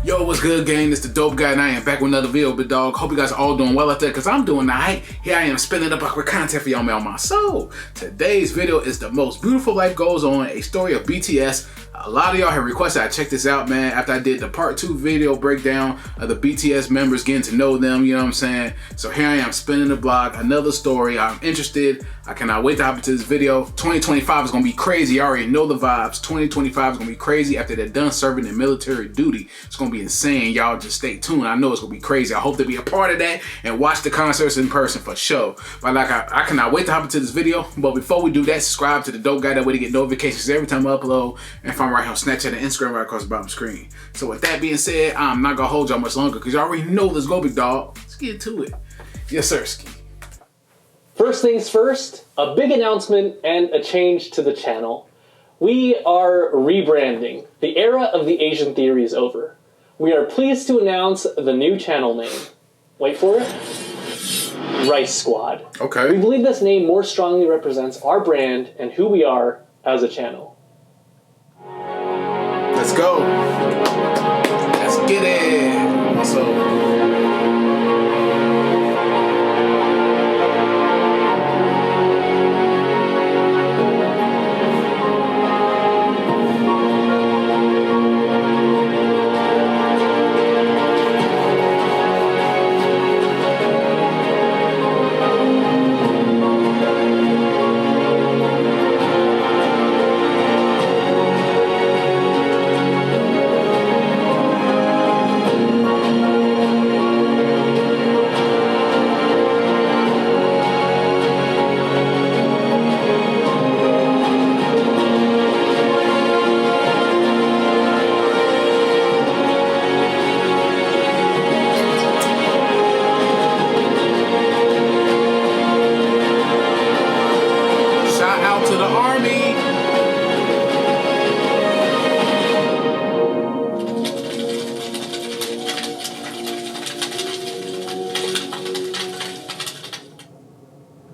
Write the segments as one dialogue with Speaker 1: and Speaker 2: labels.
Speaker 1: Yo, what's good, gang? It's the Dope Guy, and I am back with another video, big dog. Hope you guys are all doing well out there, because I'm doing alright. Here I am spinning up with content for y'all, man, on my soul. Today's video is The Most Beautiful Life Goes On, a story of BTS. A lot of y'all have requested I check this out, man, after I did the part 2 video breakdown of the BTS members, getting to know them, you know what I'm saying? So here I am spinning the block, another story. I'm interested. I cannot wait to hop into this video. 2025 is going to be crazy. I already know the vibes. 2025 is going to be crazy after they're done serving their military duty. It's going to be insane. Y'all just stay tuned. I know it's going to be crazy. I hope to be a part of that and watch the concerts in person for sure. But like, I cannot wait to hop into this video. But before we do that, subscribe to the Dope Guy. That way to get notifications every time I upload. And find right here on Snapchat and Instagram right across the bottom screen. So with that being said, I'm not going to hold y'all much longer because y'all already know this go, big dog. Let's get to it. Yes, sir, Ski.
Speaker 2: First things first, a big announcement and a change to the channel. We are rebranding. The era of the Asian theory is over. We are pleased to announce the new channel name. Wait for it. Rice Squad.
Speaker 1: Okay.
Speaker 2: We believe this name more strongly represents our brand and who we are as a channel.
Speaker 1: Let's go. Let's get it. Also,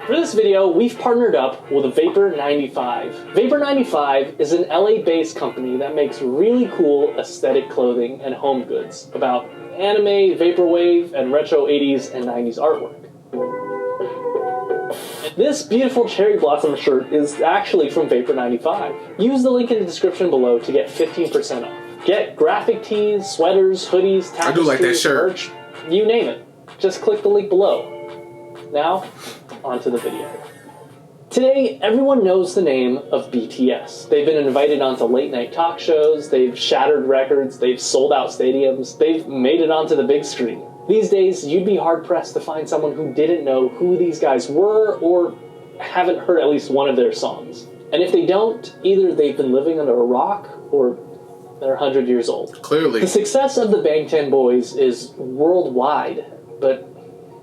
Speaker 2: for this video, we've partnered up with Vapor 95. Vapor 95 is an LA-based company that makes really cool aesthetic clothing and home goods about anime, vaporwave, and retro 80s and 90s artwork. This beautiful cherry blossom shirt is actually from Vapor 95. Use the link in the description below to get 15% off. Get graphic tees, sweaters, hoodies, tapestries,
Speaker 1: I do like that shirt.
Speaker 2: merch, you name it. Just click the link below. Now, onto the video. Today, everyone knows the name of BTS. They've been invited onto late-night talk shows, they've shattered records, they've sold out stadiums, they've made it onto the big screen. These days, you'd be hard-pressed to find someone who didn't know who these guys were or haven't heard at least one of their songs. And if they don't, either they've been living under a rock or they're 100 years old.
Speaker 1: Clearly.
Speaker 2: The success of the Bangtan Boys is worldwide, but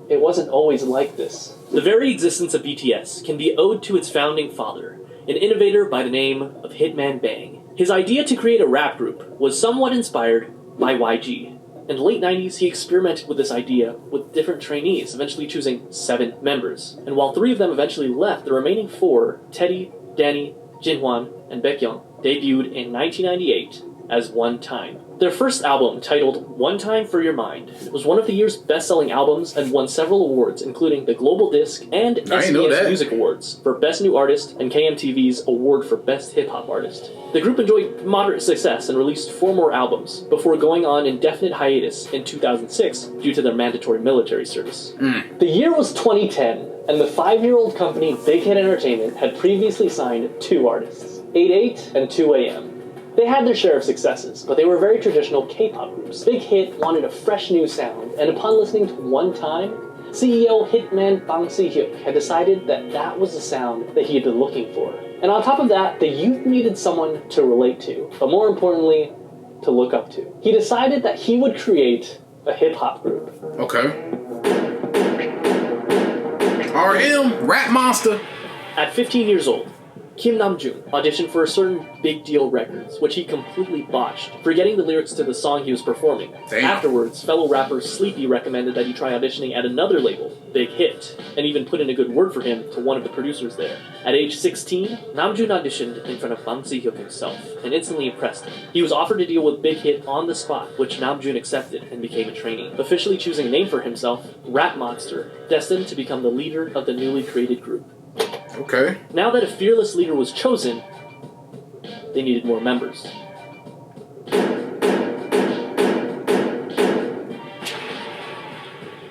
Speaker 2: it wasn't always like this.
Speaker 3: The very existence of BTS can be owed to its founding father, an innovator by the name of Hitman Bang. His idea to create a rap group was somewhat inspired by YG. In the late 90s, he experimented with this idea with different trainees, eventually choosing 7 members. And while 3 of them eventually left, the remaining 4, Teddy, Danny, Jinhwan, and Baekhyun, debuted in 1998 as One Time. Their first album, titled One Time for Your Mind, was one of the year's best-selling albums and won several awards, including the Global Disc and SBS Music Awards for Best New Artist and KMTV's Award for Best Hip-Hop Artist. The group enjoyed moderate success and released 4 more albums before going on indefinite hiatus in 2006 due to their mandatory military service.
Speaker 2: The year was 2010, and the 5-year-old company Big Hit Entertainment had previously signed 2 artists, 88 and 2AM. They had their share of successes, but they were very traditional K-pop groups. Big Hit wanted a fresh new sound, and upon listening to One Time, CEO Hitman Bang Si-hyuk had decided that that was the sound that he had been looking for. And on top of that, the youth needed someone to relate to, but more importantly, to look up to. He decided that he would create a hip-hop group.
Speaker 1: Okay. RM, Rap Monster.
Speaker 3: At 15 years old, Kim Namjoon auditioned for a certain Big Deal Records, which he completely botched, forgetting the lyrics to the song he was performing.
Speaker 1: Damn.
Speaker 3: Afterwards, fellow rapper Sleepy recommended that he try auditioning at another label, Big Hit, and even put in a good word for him to one of the producers there. At age 16, Namjoon auditioned in front of Bang Si-hyuk himself, and instantly impressed him. He was offered to deal with Big Hit on the spot, which Namjoon accepted and became a trainee, officially choosing a name for himself, Rap Monster, destined to become the leader of the newly created group.
Speaker 1: Okay.
Speaker 3: Now that a fearless leader was chosen, they needed more members.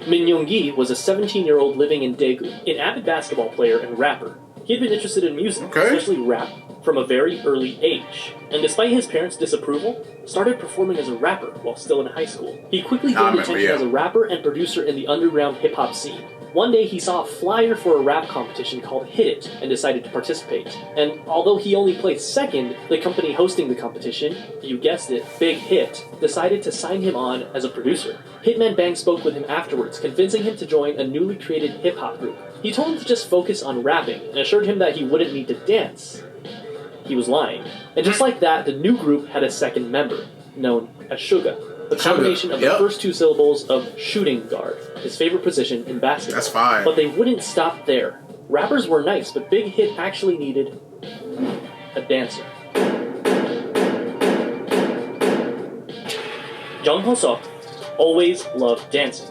Speaker 3: Min Young-gi was a 17-year-old living in Daegu, an avid basketball player and rapper. He had been interested in music, especially rap, from a very early age, and despite his parents' disapproval, started performing as a rapper while still in high school. He quickly gained attention as a rapper and producer in the underground hip-hop scene. One day he saw a flyer for a rap competition called Hit It and decided to participate. And although he only placed second, the company hosting the competition, you guessed it, Big Hit, decided to sign him on as a producer. Hitman Bang spoke with him afterwards, convincing him to join a newly created hip-hop group. He told him to just focus on rapping and assured him that he wouldn't need to dance. He was lying. And just like that, the new group had a second member, known as Suga. The combination of the first two syllables of shooting guard, his favorite position in basketball.
Speaker 1: That's fine.
Speaker 3: But they wouldn't stop there. Rappers were nice, but Big Hit actually needed a dancer. Jung Ho-seok always loved dancing.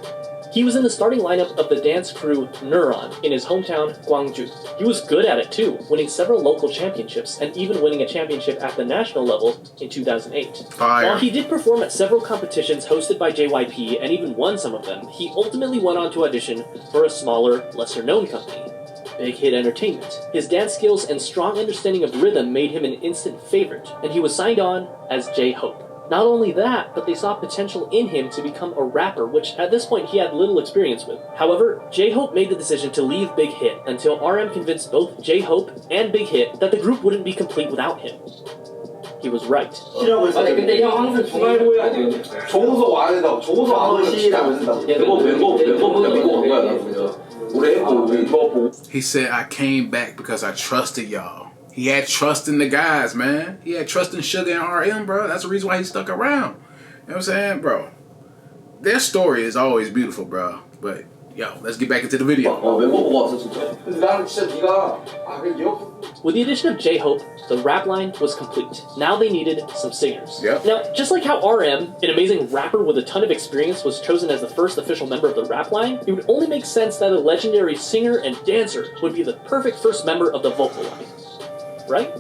Speaker 3: He was in the starting lineup of the dance crew Neuron in his hometown, Gwangju. He was good at it too, winning several local championships and even winning a championship at the national level in 2008.
Speaker 1: Fire.
Speaker 3: While he did perform at several competitions hosted by JYP and even won some of them, he ultimately went on to audition for a smaller, lesser-known company, Big Hit Entertainment. His dance skills and strong understanding of rhythm made him an instant favorite, and he was signed on as J-Hope. Not only that, but they saw potential in him to become a rapper, which at this point he had little experience with. However, J-Hope made the decision to leave Big Hit until RM convinced both J-Hope and Big Hit that the group wouldn't be complete without him. He was right.
Speaker 4: 아니 근데 형 항상 중간에 해야 돼. 정우석 와야 된다고. 정우석 안 오면 시라고 된다고. 멤버 미국 간 거야 나 그냥. 올해 우리 이거 보고.
Speaker 1: He said, I came back because I trusted y'all. He had trust in the guys, man. He had trust in Suga and RM, bro. That's the reason why he stuck around. You know what I'm saying, bro? Their story is always beautiful, bro. But, yo, let's get back into the video.
Speaker 4: 멤버 보고 왔어 진짜. 근데 나는 진짜 네가 그냥 이렇게.
Speaker 3: With the addition of J-Hope, the rap line was complete. Now they needed some singers.
Speaker 1: Yep.
Speaker 3: Now, just like how RM, an amazing rapper with a ton of experience, was chosen as the first official member of the rap line, it would only make sense that a legendary singer and dancer would be the perfect first member of the vocal line. Right?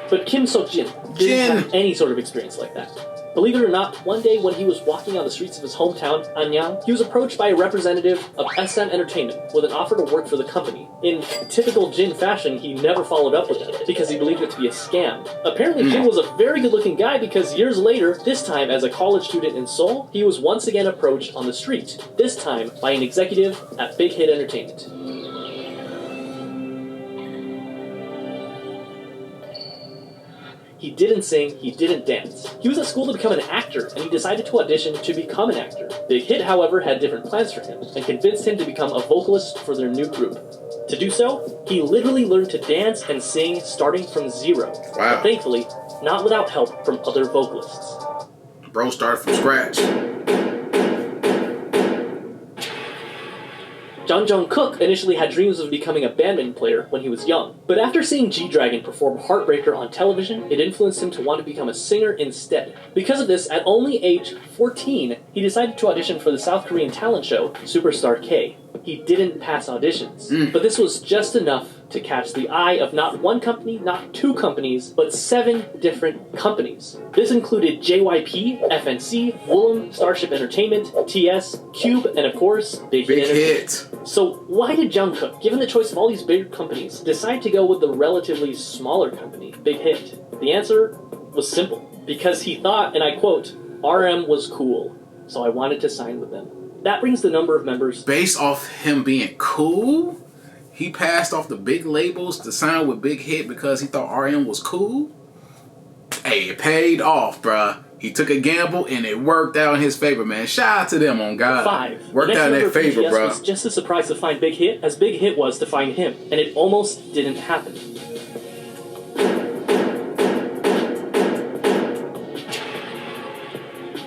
Speaker 3: But Kim Seok-jin didn't have any sort of experience like that. Believe it or not, one day when he was walking on the streets of his hometown, Anyang, he was approached by a representative of SM Entertainment with an offer to work for the company. In typical Jin fashion, he never followed up with it because he believed it to be a scam. Apparently, Jin was a very good-looking guy because years later, this time as a college student in Seoul, he was once again approached on the street, this time by an executive at Big Hit Entertainment. He didn't sing, he didn't dance. He was at school to become an actor, and he decided to audition to become an actor. Big Hit, however, had different plans for him, and convinced him to become a vocalist for their new group. To do so, he literally learned to dance and sing starting from zero.
Speaker 1: Wow.
Speaker 3: But thankfully, not without help from other vocalists.
Speaker 1: Bro started from scratch.
Speaker 3: Jung Jung-kook initially had dreams of becoming a badminton player when he was young, but after seeing G-Dragon perform Heartbreaker on television, it influenced him to want to become a singer instead. Because of this, at only age 14, he decided to audition for the South Korean talent show, Superstar K. He didn't pass auditions, but this was just enough to catch the eye of not one company, not two companies, but 7 different companies. This included JYP, FNC, Woollim, Starship Entertainment, TS, Cube, and of course, Big Hit. So why did Jungkook, given the choice of all these bigger companies, decide to go with the relatively smaller company, Big Hit? The answer was simple. Because he thought, and I quote, RM was cool, so I wanted to sign with them. That brings the number of members.
Speaker 1: Based off him being cool, he passed off the big labels to sign with Big Hit because he thought RM was cool. Hey, it paid off, bruh. He took a gamble and it worked out in his favor, man. Shout out to them on God.
Speaker 3: 5.
Speaker 1: Worked out in their favor, bro.
Speaker 3: Was just as surprised to find Big Hit as Big Hit was to find him, and it almost didn't happen.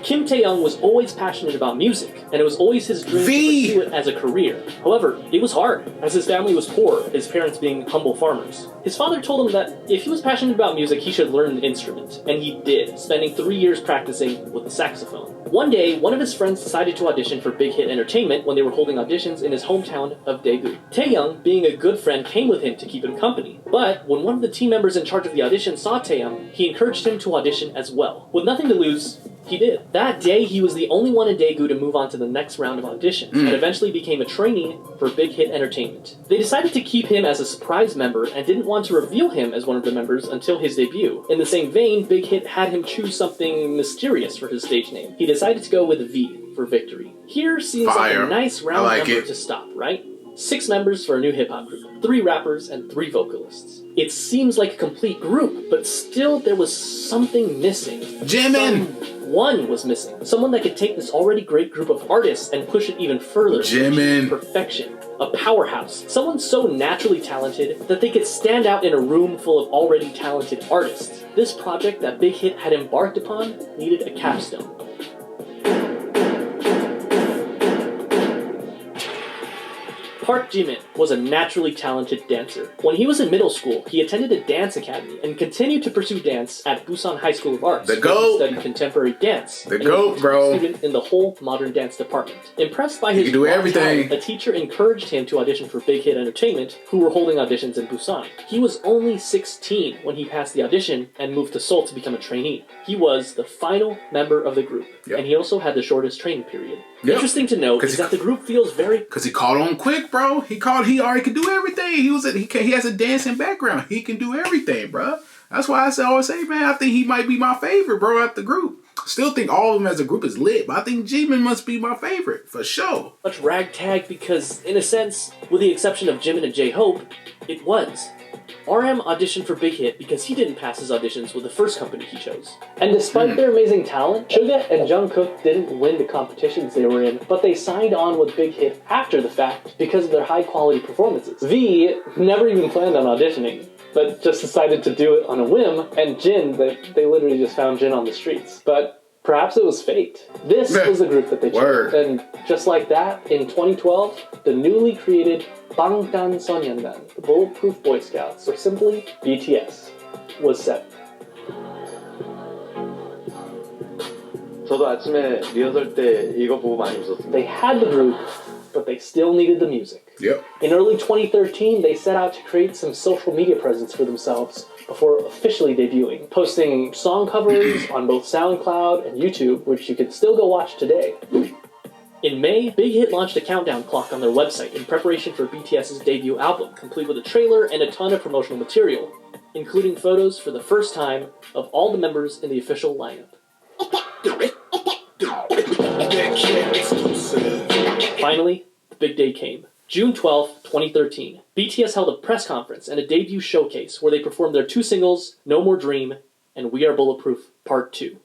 Speaker 3: Kim Tae-young was always passionate about music, and it was always his dream to pursue it as a career. However, it was hard, as his family was poor, his parents being humble farmers. His father told him that if he was passionate about music, he should learn an instrument, and he did, spending 3 years practicing with the saxophone. One day, one of his friends decided to audition for Big Hit Entertainment when they were holding auditions in his hometown of Daegu. Taeyoung, being a good friend, came with him to keep him company. But when one of the team members in charge of the audition saw Taeyoung, he encouraged him to audition as well. With nothing to lose, he did. That day, he was the only one in Daegu to move on to the next round of auditions, and eventually became a trainee for Big Hit Entertainment. They decided to keep him as a surprise member and didn't want to reveal him as one of the members until his debut. In the same vein, Big Hit had him choose something mysterious for his stage name. He decided to go with V for victory. Here seems like a nice round number to stop, right? 6 members for a new hip-hop group, 3 rappers and 3 vocalists. It seems like a complete group, but still there was something missing.
Speaker 1: Jimin!
Speaker 3: Someone was missing. Someone that could take this already great group of artists and push it even further.
Speaker 1: Jimin!
Speaker 3: Perfection. A powerhouse. Someone so naturally talented that they could stand out in a room full of already talented artists. This project that Big Hit had embarked upon needed a capstone. Park Jimin was a naturally talented dancer. When he was in middle school, he attended a dance academy and continued to pursue dance at Busan High School of Arts.
Speaker 1: The GOAT!
Speaker 3: He studied contemporary dance.
Speaker 1: The GOAT, bro!
Speaker 3: Student in the whole modern dance department. Impressed by his
Speaker 1: everything.
Speaker 3: talent, a teacher encouraged him to audition for Big Hit Entertainment, who were holding auditions in Busan. He was only 16 when he passed the audition and moved to Seoul to become a trainee. He was the final member of the group, and he also had the shortest training period. Interesting to note is that the group feels very...
Speaker 1: Because he caught on quick, bro. He already could do everything. He has a dancing background. He can do everything, bro. That's why I always say, man, I think he might be my favorite, bro, at the group. Still think all of them as a group is lit, but I think Jimin must be my favorite, for sure.
Speaker 3: Much ragtag because, in a sense, with the exception of Jimin and J-Hope, it was. RM auditioned for Big Hit because he didn't pass his auditions with the first company he chose. And despite their amazing talent, Suga and Jungkook didn't win the competitions they were in, but they signed on with Big Hit after the fact because of their high-quality performances. V never even planned on auditioning, but just decided to do it on a whim, and Jin, they literally just found Jin on the streets. But perhaps it was fate. This was the group that they chose. And just like that, in 2012, the newly created 방탄소년단, the Bulletproof Boy Scouts, or simply BTS, was set.
Speaker 5: 저도 아침에 리허설 때 이거 보고 많이 웃었습니다.
Speaker 3: They had the group, but they still needed the music. In early 2013, they set out to create some social media presence for themselves before officially debuting, posting song covers on both SoundCloud and YouTube, which you can still go watch today. In May, Big Hit launched a countdown clock on their website in preparation for BTS's debut album, complete with a trailer and a ton of promotional material, including photos for the first time of all the members in the official lineup. Finally, the big day came. June 12, 2013, BTS held a press conference and a debut showcase where they performed their 2 singles, No More Dream and We Are Bulletproof Part 2.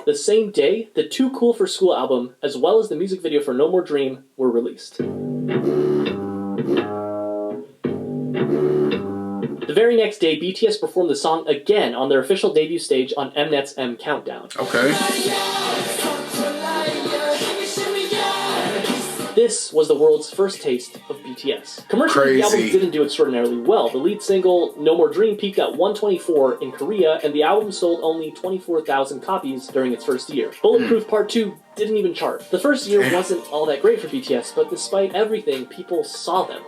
Speaker 3: The same day, the Too Cool for School album, as well as the music video for No More Dream, were released. The very next day, BTS performed the song again on their official debut stage on Mnet's M Countdown. This was the world's first taste of BTS. Commercially, the album didn't do extraordinarily well. The lead single, No More Dream, peaked at 124 in Korea, and the album sold only 24,000 copies during its first year. Bulletproof Part 2 didn't even chart. The first year wasn't all that great for BTS, but despite everything, people saw them.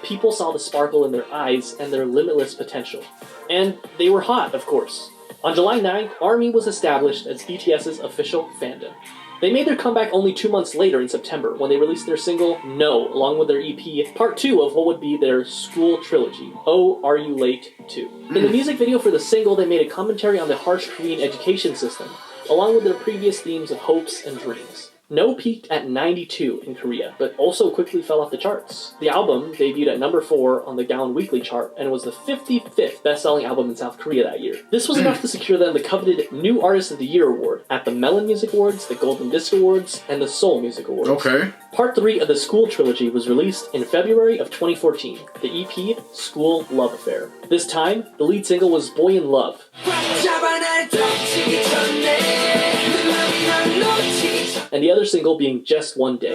Speaker 3: People saw the sparkle in their eyes and their limitless potential. And they were hot, of course. On July 9th, ARMY was established as BTS's official fandom. They made their comeback only 2 months later in September when they released their single, No, along with their EP, Part 2 of what would be their school trilogy, Oh, Are You Late 2. In the music video for the single, they made a commentary on the harsh Korean education system, along with their previous themes of hopes and dreams. No peaked at 92 in Korea, but also quickly fell off the charts. The album debuted at number 4 on the Gaon Weekly chart, and was the 55th best-selling album in South Korea that year. This was enough to secure them the coveted New Artist of the Year award at the Melon Music Awards, the Golden Disc Awards, and the Seoul Music Awards.
Speaker 1: Okay.
Speaker 3: Part 3 of the School Trilogy was released in February of 2014, the EP School Love Affair. This time, the lead single was Boy in Love. And the other single being Just One Day.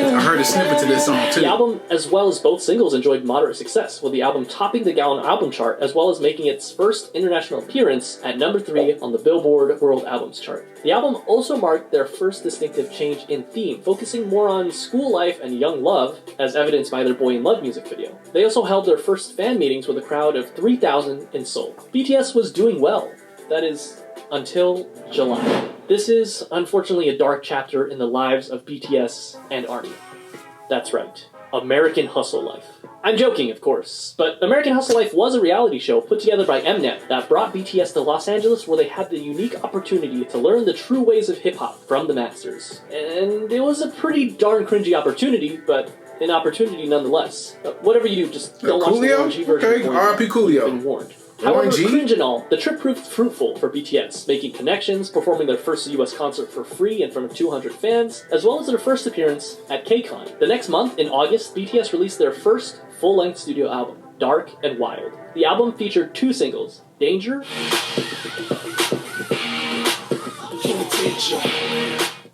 Speaker 1: I heard a snippet to this song too.
Speaker 3: The album, as well as both singles, enjoyed moderate success, with the album topping the Gaon album chart, as well as making its first international appearance at number 3 on the Billboard World Albums chart. The album also marked their first distinctive change in theme, focusing more on school life and young love, as evidenced by their Boy in Love music video. They also held their first fan meetings with a crowd of 3,000 in Seoul. BTS was doing well. That is, until July. This is, unfortunately, a dark chapter in the lives of BTS and ARMY. That's right. American Hustle Life. I'm joking, of course, but American Hustle Life was a reality show put together by Mnet that brought BTS to Los Angeles, where they had the unique opportunity to learn the true ways of hip-hop from the masters. And it was a pretty darn cringy opportunity, but an opportunity nonetheless. Whatever you do, just don't watch the orangey version.
Speaker 1: Okay, R.I.P. Coolio.
Speaker 3: You've been warned. However, cringe and all, the trip proved fruitful for BTS, making connections, performing their first US concert for free in front of 200 fans, as well as their first appearance at KCON. The next month, in August, BTS released their first full-length studio album, Dark and Wild. The album featured 2 singles, Danger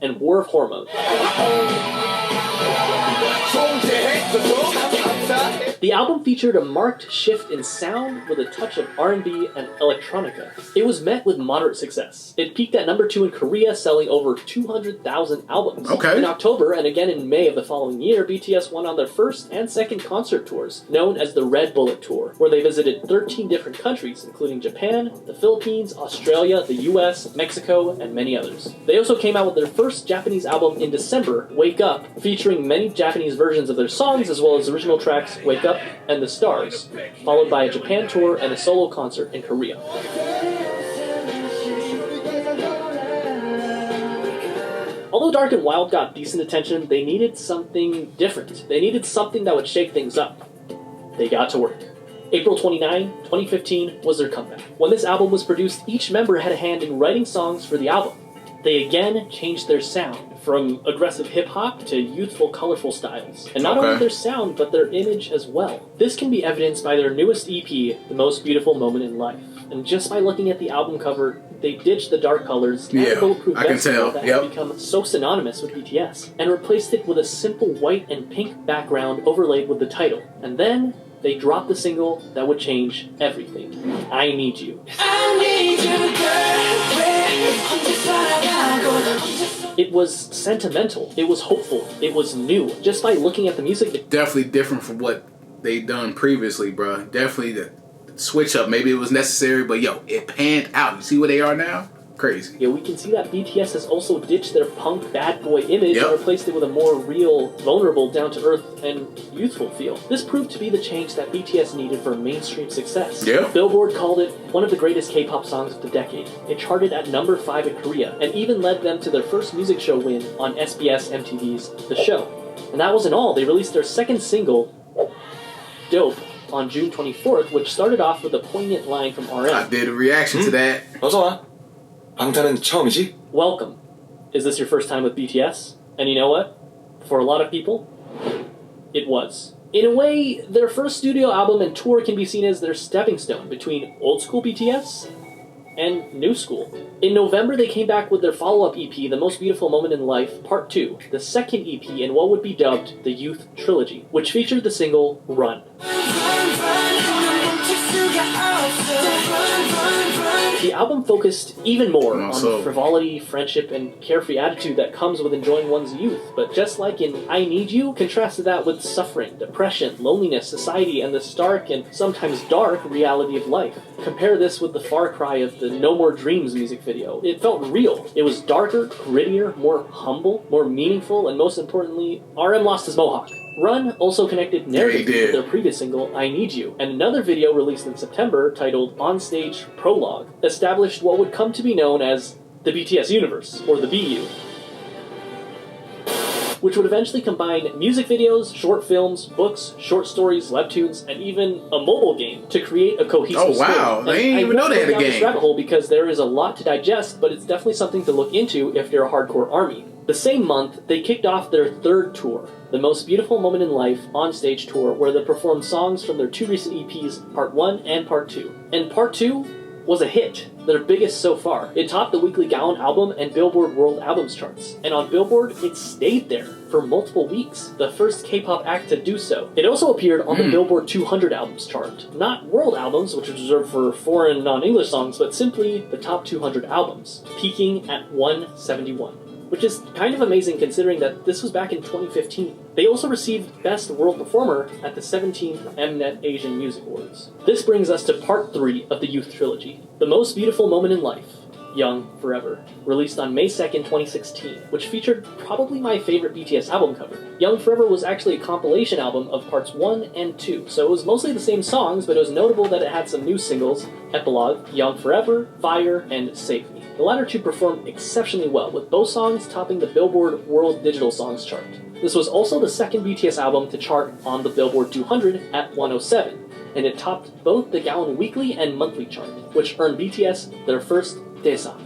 Speaker 3: and War of Hormones. The album featured a marked shift in sound with a touch of R&B and electronica. It was met with moderate success. It peaked at number 2 in Korea, selling over 200,000 albums.
Speaker 1: Okay.
Speaker 3: In October, and again in May of the following year, BTS went on their first and second concert tours, known as the Red Bullet Tour, where they visited 13 different countries, including Japan, the Philippines, Australia, the US, Mexico, and many others. They also came out with their first Japanese album in December, Wake Up, featuring many Japanese versions of their songs, as well as original tracks Wake Up and The Stars, followed by a Japan tour and a solo concert in Korea. Although Dark and Wild got decent attention, they needed something different. They needed something that would shake things up. They got to work. April 29, 2015 was their comeback. When this album was produced, each member had a hand in writing songs for the album. They again changed their sound, from aggressive hip-hop to youthful, colorful styles. And not only their sound, but their image as well. This can be evidenced by their newest EP, The Most Beautiful Moment in Life. And just by looking at the album cover, they ditched the dark colors and the bulletproof vest that had become so synonymous with BTS, and replaced it with a simple white and pink background overlaid with the title. And then they dropped the single that would change everything. I Need You. I need you, girl. It was sentimental. It was hopeful. It was new. Just by looking at the music,
Speaker 1: definitely different from what they done previously, bro. Definitely the switch up. Maybe it was necessary, but yo, it panned out. You see where they are now? Crazy.
Speaker 3: Yeah, we can see that BTS has also ditched their punk bad boy image and replaced it with a more real, vulnerable, down-to-earth, and youthful feel. This proved to be the change that BTS needed for mainstream success. Billboard called it one of the greatest K-pop songs of the decade. It charted at number 5 in Korea, and even led them to their first music show win on SBS MTV's The Show. And that wasn't all. They released their second single, Dope, on June 24th, which started off with a poignant line from RM.
Speaker 1: I did a reaction to that.
Speaker 6: 방탄은 처음이지?
Speaker 3: Welcome. Is this your first time with BTS? And you know what? For a lot of people, it was. In a way, their first studio album and tour can be seen as their stepping stone between old school BTS and new school. In November, they came back with their follow-up EP, The Most Beautiful Moment in Life, Part 2, the second EP in what would be dubbed the Youth Trilogy, which featured the single Run. The album focused even more on the frivolity, friendship, and carefree attitude that comes with enjoying one's youth. But just like in I Need You, contrasted that with suffering, depression, loneliness, society, and the stark and sometimes dark reality of life. Compare this with the far cry of the No More Dreams music video. It felt real. It was darker, grittier, more humble, more meaningful, and most importantly, RM lost his mohawk. Run also connected narratively with their previous single, I Need You, and another video released in September titled Onstage Prologue established what would come to be known as the BTS universe, or the BU, which would eventually combine music videos, short films, books, short stories, webtoons, and even a mobile game to create a cohesive story.
Speaker 1: Oh wow, they didn't even know they had a
Speaker 3: game. This rabbit hole because there is a lot to digest, but it's definitely something to look into if you're a hardcore ARMY. The same month, they kicked off their third tour, the Most Beautiful Moment in Life on-stage tour, where they performed songs from their two recent EPs, Part 1 and Part 2. And Part 2 was a hit, their biggest so far. It topped the weekly Gaon album and Billboard World Albums charts, and on Billboard, it stayed there for multiple weeks, the first K-pop act to do so. It also appeared on the Billboard 200 albums chart, not world albums, which is reserved for foreign non-English songs, but simply the top 200 albums, peaking at 171. Which is kind of amazing considering that this was back in 2015. They also received Best World Performer at the 17th Mnet Asian Music Awards. This brings us to Part 3 of the Youth Trilogy, The Most Beautiful Moment in Life, Young Forever, released on May 2nd, 2016, which featured probably my favorite BTS album cover. Young Forever was actually a compilation album of parts 1 and 2, so it was mostly the same songs, but it was notable that it had some new singles, Epilogue, Young Forever, Fire, and Save Me. The latter two performed exceptionally well, with both songs topping the Billboard World Digital Songs chart. This was also the second BTS album to chart on the Billboard 200 at 107, and it topped both the Gaon Weekly and Monthly chart, which earned BTS their first Daesang.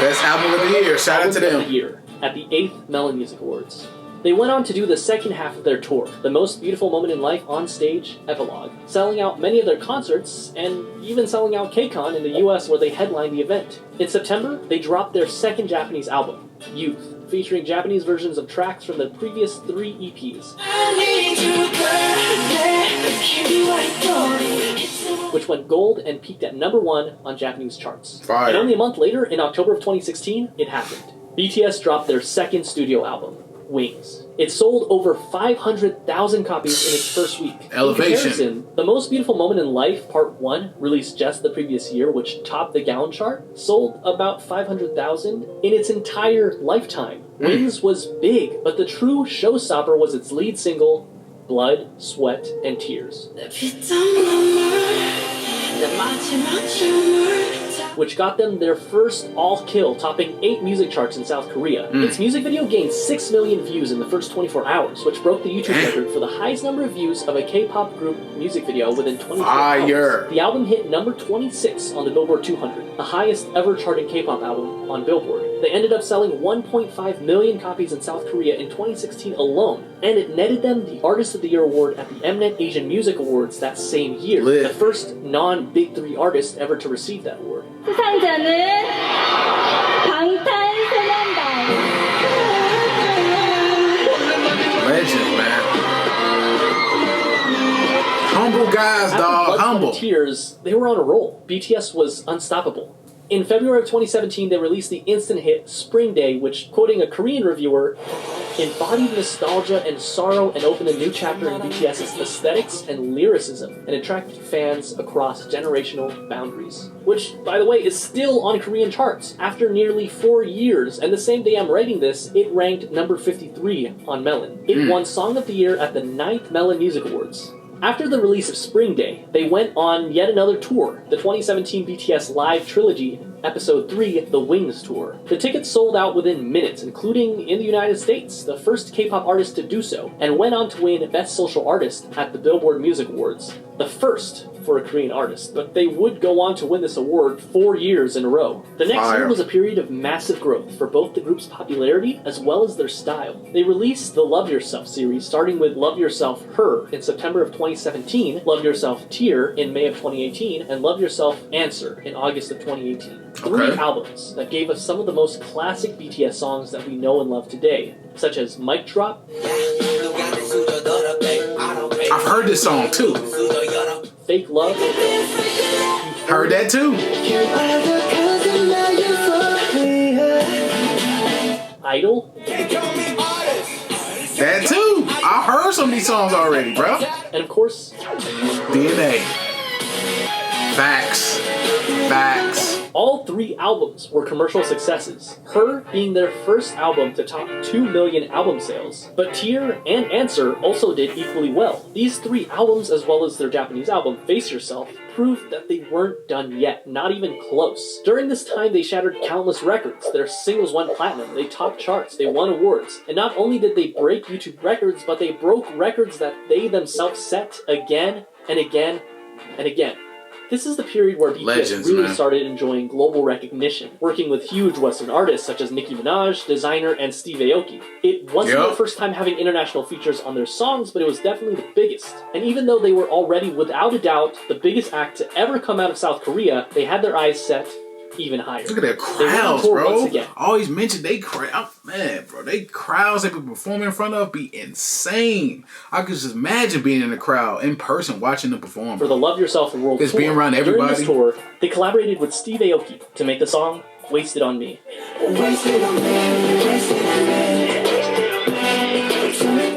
Speaker 1: Best album of the year. Shout out to them.
Speaker 3: Album of the year at the 8th Melon Music Awards. They went on to do the second half of their tour, The Most Beautiful Moment in Life on Stage, Epilogue, selling out many of their concerts, and even selling out KCON in the US where they headlined the event. In September, they dropped their second Japanese album, Youth, featuring Japanese versions of tracks from the previous 3 EPs, which went gold and peaked at #1 on Japanese charts.
Speaker 1: Fire.
Speaker 3: And only a month later, in October of 2016, it happened. BTS dropped their second studio album, Wings. It sold over 500,000 copies in its first week.
Speaker 1: Elevation.
Speaker 3: In comparison, The Most Beautiful Moment in Life, Part 1, released just the previous year, which topped the Gaon chart, sold about 500,000 in its entire lifetime. Wings was big, but the true showstopper was its lead single, Blood, Sweat, and Tears, which got them their first all-kill, topping 8 music charts in South Korea. Its music video gained 6 million views in the first 24 hours, which broke the YouTube record for the highest number of views of a K-pop group music video within 24 hours. The album hit number 26 on the Billboard 200, the highest ever charted K-pop album on Billboard. They ended up selling 1.5 million copies in South Korea in 2016 alone, and it netted them the Artist of the Year award at the Mnet Asian Music Awards that same year, the first non-Big 3 artist ever to receive that award.
Speaker 7: 수상자는 방탄소년단.
Speaker 1: Legend, man. Humble guys, dog. Humble.
Speaker 3: Tears, they were on a roll. BTS was unstoppable. In February of 2017, they released the instant hit Spring Day, which, quoting a Korean reviewer, embodied nostalgia and sorrow and opened a new chapter in BTS's aesthetics and lyricism and attracted fans across generational boundaries. Which, by the way, is still on Korean charts after nearly 4 years, and the same day I'm writing this, it ranked number 53 on Melon. It won Song of the Year at the 9th Melon Music Awards. After the release of Spring Day, they went on yet another tour, the 2017 BTS Live Trilogy, Episode 3, The Wings Tour. The tickets sold out within minutes, including in the United States, the first K-pop artist to do so, and went on to win Best Social Artist at the Billboard Music Awards, the first for a Korean artist, but they would go on to win this award 4 years in a row. The next year was a period of massive growth for both the group's popularity as well as their style. They released the Love Yourself series, starting with Love Yourself Her in September of 2017, Love Yourself Tear in May of 2018, and Love Yourself Answer in August of 2018. 3 albums that gave us some of the most classic BTS songs that we know and love today, such as Mic Drop,
Speaker 1: I've heard this song too.
Speaker 3: Fake Love,
Speaker 1: Heard that too.
Speaker 3: Idol,
Speaker 1: That too. I heard some of these songs already, bro.
Speaker 3: and of course,
Speaker 1: DNA. Facts. Facts.
Speaker 3: All 3 albums were commercial successes, Her being their first album to top 2 million album sales. But Tear and Answer also did equally well. These 3 albums, as well as their Japanese album, Face Yourself, proved that they weren't done yet, not even close. During this time, they shattered countless records. Their singles went platinum, they topped charts, they won awards. And not only did they break YouTube records, but they broke records that they themselves set again and again and again. This is the period where BTS really started enjoying global recognition, working with huge Western artists such as Nicki Minaj, Designer, and Steve Aoki. It wasn't their first time having international features on their songs, but it was definitely the biggest. And even though they were already, without a doubt, the biggest act to ever come out of South Korea, they had their eyes set even higher.
Speaker 1: Look at their crowds, bro. Always mention they crowd, man, bro. They crowds they be performing in front of be insane. I could just imagine being in the crowd in person watching them perform.
Speaker 3: For the Love Yourself World Tour,
Speaker 1: being around everybody.
Speaker 3: During this tour, they collaborated with Steve Aoki to make the song "Wasted on Me." Wasted on me, wasted on me.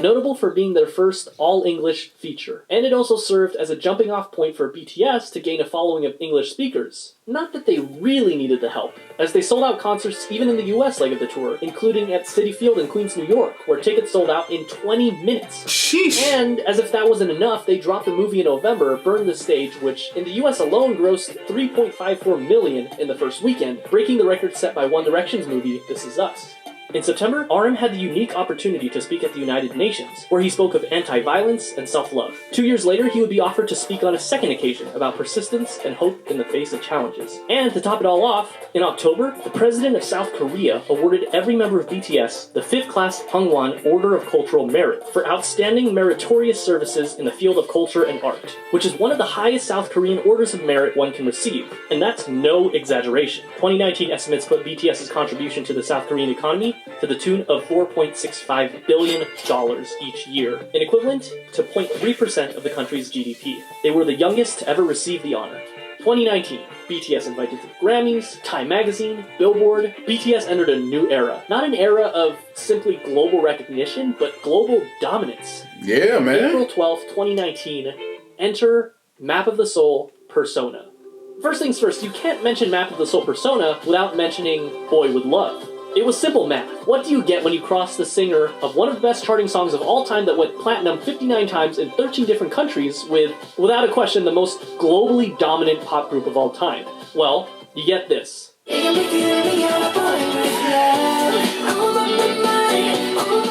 Speaker 3: Notable for being their first all-English feature, and it also served as a jumping-off point for BTS to gain a following of English speakers. Not that they really needed the help, as they sold out concerts even in the US leg of the tour, including at Citi Field in Queens, New York, where tickets sold out in 20 minutes.
Speaker 1: Sheesh!
Speaker 3: And, as if that wasn't enough, they dropped a movie in November, Burn the Stage, which in the US alone grossed $3.54 million in the first weekend, breaking the record set by One Direction's movie, This Is Us. In September, RM had the unique opportunity to speak at the United Nations, where he spoke of anti-violence and self-love. 2 years later, he would be offered to speak on a second occasion about persistence and hope in the face of challenges. And to top it all off, in October, the president of South Korea awarded every member of BTS the 5th class Hwangwon Order of Cultural Merit for outstanding meritorious services in the field of culture and art, which is one of the highest South Korean orders of merit one can receive. And that's no exaggeration. 2019 estimates put BTS's contribution to the South Korean economy to the tune of $4.65 billion each year, an equivalent to 0.3% of the country's GDP. They were the youngest to ever receive the honor. 2019, BTS invited to the Grammys, Time Magazine, Billboard. BTS entered a new era. Not an era of simply global recognition, but global dominance.
Speaker 1: Yeah, man.
Speaker 3: April 12th, 2019, enter Map of the Soul Persona. First things first, you can't mention Map of the Soul Persona without mentioning Boy With Love. It was simple math. What do you get when you cross the singer of one of the best charting songs of all time that went platinum 59 times in 13 different countries with, without a question, the most globally dominant pop group of all time? Well, you get this.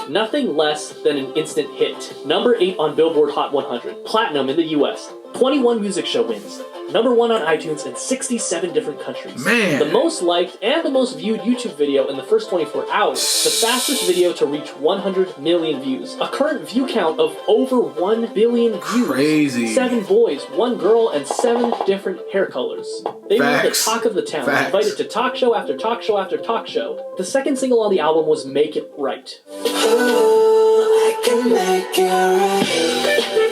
Speaker 3: Nothing less than an instant hit. Number 8 on Billboard Hot 100. Platinum in the US. 21 music show wins. Number 1 on iTunes in 67 different countries.
Speaker 1: Man.
Speaker 3: The most liked and the most viewed YouTube video in the first 24 hours. The fastest video to reach 100 million views. A current view count of over 1 billion views.
Speaker 1: Crazy.
Speaker 3: 7 boys, 1 girl, and 7 different hair colors. They were the talk of the town, invited to talk show after talk show after talk show. The second single on the album was Make It Right. I can make it right.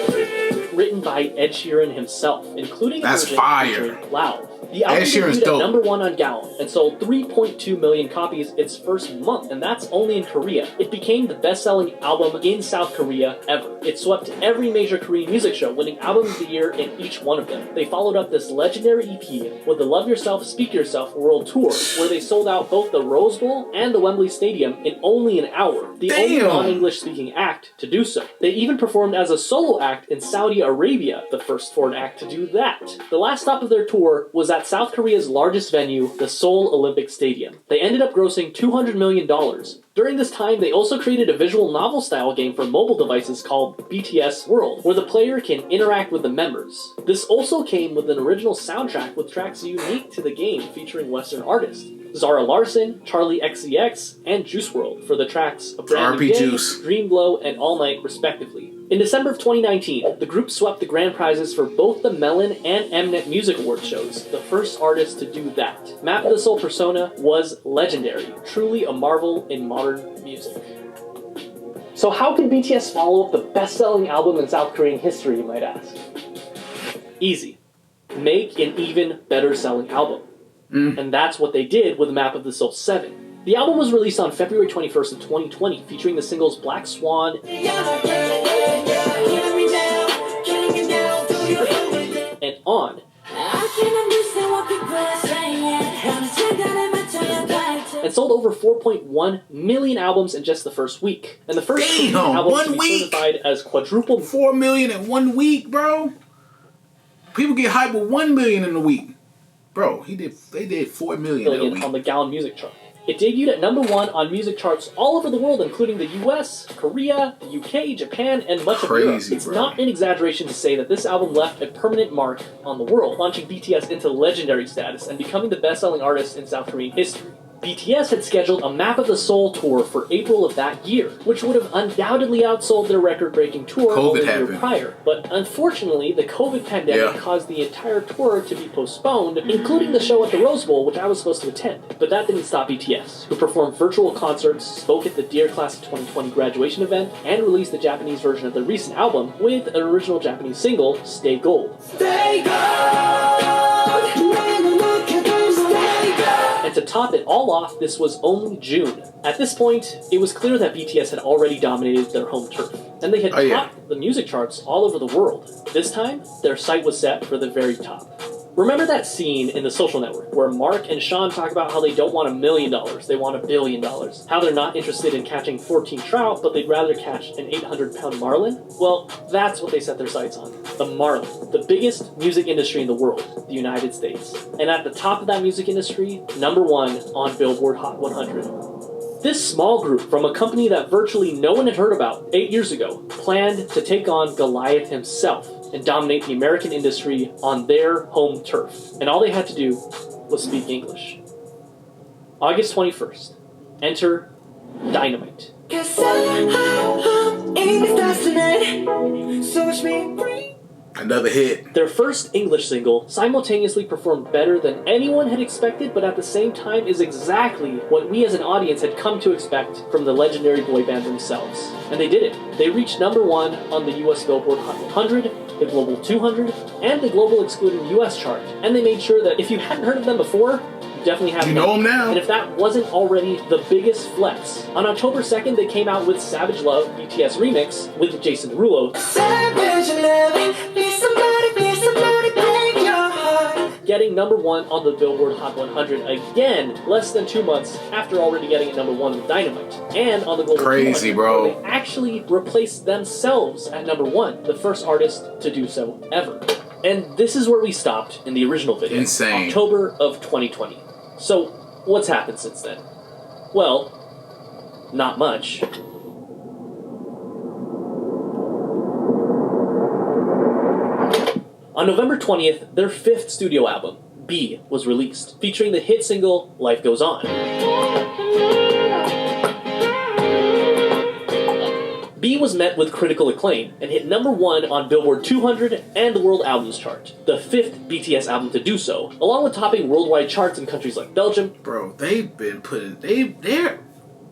Speaker 3: Written by Ed Sheeran himself, including a version featuring Loud. The album debuted at number 1 on Gaon and sold 3.2 million copies its first month, and that's only in Korea. It became the best-selling album in South Korea ever. It swept every major Korean music show, winning Album of the Year in each one of them. They followed up this legendary EP with the Love Yourself, Speak Yourself World Tour, where they sold out both the Rose Bowl and the Wembley Stadium in only an hour. The only non-English speaking act to do so. They even performed as a solo act in Saudi Arabia, the first foreign act to do that. The last stop of their tour was at South Korea's largest venue, the Seoul Olympic Stadium. They ended up grossing $200 million. During this time, they also created a visual novel-style game for mobile devices called BTS World, where the player can interact with the members. This also came with an original soundtrack with tracks unique to the game featuring Western artists. Zara Larsson, Charlie XCX, and Juice WRLD for the tracks A Brand New Day, Dream Glow, and All Night, respectively. In December of 2019, the group swept the grand prizes for both the Melon and Mnet Music Award shows, the first artist to do that. Map of the Soul Persona was legendary, truly a marvel in modern music. So how could BTS follow up the best-selling album in South Korean history, you might ask? Easy. Make an even better-selling album. And that's what they did with Map of the Soul 7. The album was released on February 21st of 2020, featuring the singles Black Swan and On. 4.1 million albums in just the first week. And the first album to be certified as quadruple...
Speaker 1: 4 million in 1 week, bro. People get hyped with 1 million in a week. Bro, they did 4 million in a week.
Speaker 3: On the Gaon Music Chart. It debuted at #1 on music charts all over the world, including the US, Korea, the UK, Japan, and much of Europe. It's not an exaggeration to say that this album left a permanent mark on the world, launching BTS into legendary status and becoming the best-selling artist in South Korean history. BTS had scheduled a Map of the Soul tour for April of that year, which would have undoubtedly outsold their record-breaking tour only a year prior. But unfortunately, the COVID pandemic caused the entire tour to be postponed, including the show at the Rose Bowl, which I was supposed to attend. But that didn't stop BTS, who performed virtual concerts, spoke at the Dear Class of 2020 graduation event, and released the Japanese version of their recent album with an original Japanese single, Stay Gold. Stay Gold! And to top it all off, this was only June. At this point, it was clear that BTS had already dominated their home turf, and they had topped the music charts all over the world. This time, their sight was set for the very top. Remember that scene in The Social Network where Mark and Sean talk about how they don't want $1 million, they want $1 billion? How they're not interested in catching 14 trout, but they'd rather catch an 800-pound marlin? Well, that's what they set their sights on. The marlin, the biggest music industry in the world, the United States. And at the top of that music industry, #1 on Billboard Hot 100. This small group from a company that virtually no one had heard about 8 years ago planned to take on Goliath himself and dominate the American industry on their home turf. And all they had to do was speak English. August 21st. Enter Dynamite.
Speaker 1: Another hit.
Speaker 3: Their first English single simultaneously performed better than anyone had expected, but at the same time is exactly what we as an audience had come to expect from the legendary boy band themselves. And they did it. They reached #1 on the US Billboard Hot 100, the Global 200, and the Global Excluding US chart. And they made sure that if you hadn't heard of them before, you definitely have.
Speaker 1: You know them now.
Speaker 3: And if that wasn't already the biggest flex, on October 2nd they came out with Savage Love BTS Remix with Jason Derulo. Savage Love, please somebody break your heart. Getting #1 on the Billboard Hot 100 again, less than 2 months after already getting at #1 with Dynamite. And on the Global 200,
Speaker 1: bro.
Speaker 3: They actually replaced themselves at #1, the first artist to do so ever. And this is where we stopped in the original video.
Speaker 1: Insane.
Speaker 3: October of 2020. So, what's happened since then? Well, not much. On November 20th, their 5th studio album, B, was released, featuring the hit single, Life Goes On. B was met with critical acclaim and hit #1 on Billboard 200 and the World Albums Chart, the 5th BTS album to do so, along with topping worldwide charts in countries like Belgium.
Speaker 1: Bro, they've been putting...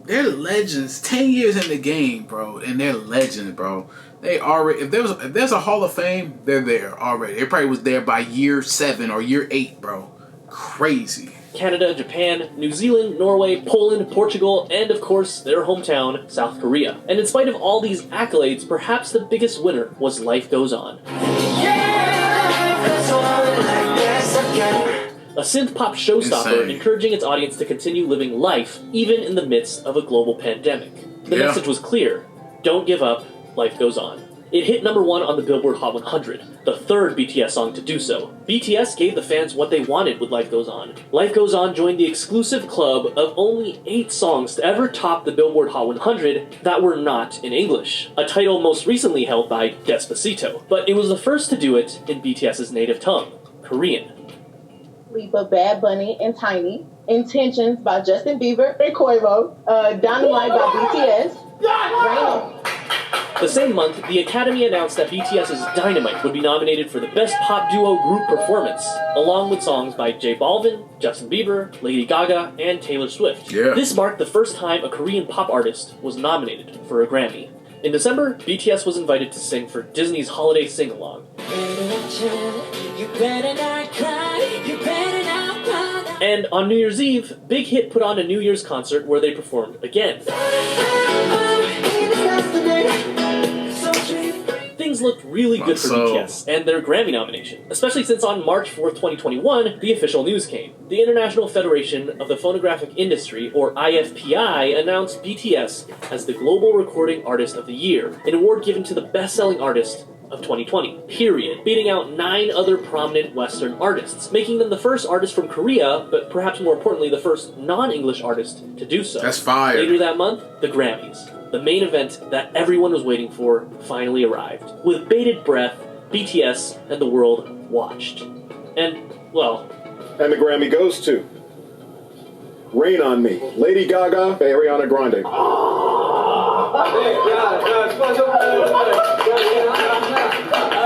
Speaker 1: They're legends. 10 years in the game, bro, and they're legends, bro. They already... If there's a Hall of Fame, they're there already. They probably was there by year 7 or year 8, bro. Crazy.
Speaker 3: Canada, Japan, New Zealand, Norway, Poland, Portugal, and of course, their hometown, South Korea. And in spite of all these accolades, perhaps the biggest winner was Life Goes On. A synth-pop showstopper encouraging its audience to continue living life, even in the midst of a global pandemic. The message was clear. Don't give up, life goes on. It hit #1 on the Billboard Hot 100, the 3rd BTS song to do so. BTS gave the fans what they wanted with Life Goes On. Life Goes On joined the exclusive club of only 8 songs to ever top the Billboard Hot 100 that were not in English, a title most recently held by Despacito. But it was the first to do it in BTS's native tongue, Korean.
Speaker 7: By Bad Bunny and Tiny, Intentions by Justin Bieber and Quavo, Dynamite by BTS, Rain.
Speaker 3: The same month, the Academy announced that BTS's Dynamite would be nominated for the Best Pop Duo Group Performance, along with songs by J Balvin, Justin Bieber, Lady Gaga, and Taylor Swift. This marked the first time a Korean pop artist was nominated for a Grammy. In December, BTS was invited to sing for Disney's holiday sing-along. And on New Year's Eve, Big Hit put on a New Year's concert where they performed again. Things looked really good for
Speaker 1: So-
Speaker 3: BTS and their Grammy nomination, especially since on March 4th, 2021, the official news came. The International Federation of the Phonographic Industry, or IFPI, announced BTS as the Global Recording Artist of the Year, an award given to the best-selling artist of 2020, period, beating out 9 other prominent Western artists, making them the first artist from Korea, but perhaps more importantly, the first non-English artist to do so.
Speaker 1: That's fire.
Speaker 3: Later that month, the Grammys, the main event that everyone was waiting for, finally arrived. With bated breath, BTS and the world watched. And, well...
Speaker 8: And the Grammy goes to Rain on Me, Lady Gaga, Ariana Grande.